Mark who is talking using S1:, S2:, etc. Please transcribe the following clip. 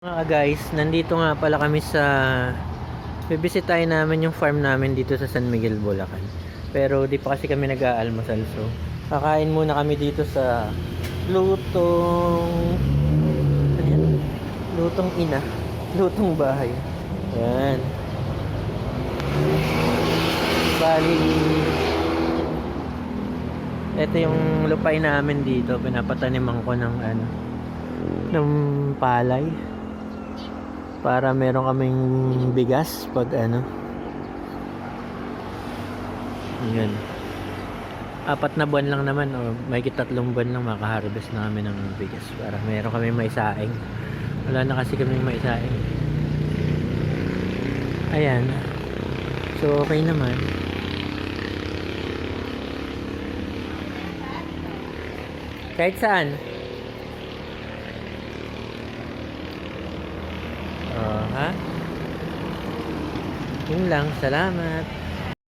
S1: Mga guys, nandito nga pala kami sa bibisitahin namin yung farm namin dito sa San Miguel, Bulacan. Pero di pa kasi kami nag-aalmusal, so kakain muna kami dito sa lutong ano yan? Lutong ina, lutong bahay. Yan. Bali, ito yung lupay namin dito. Pinapataniman ko ng ng palay para meron kaming bigas pag yun, 4 na buwan lang naman o may 3 buwan lang makaharvest na kami ng bigas para meron kami maisaing. Wala na kasi kami maisaing. Ayan, so okay naman. Kahit saan. Ha? Yun lang, salamat.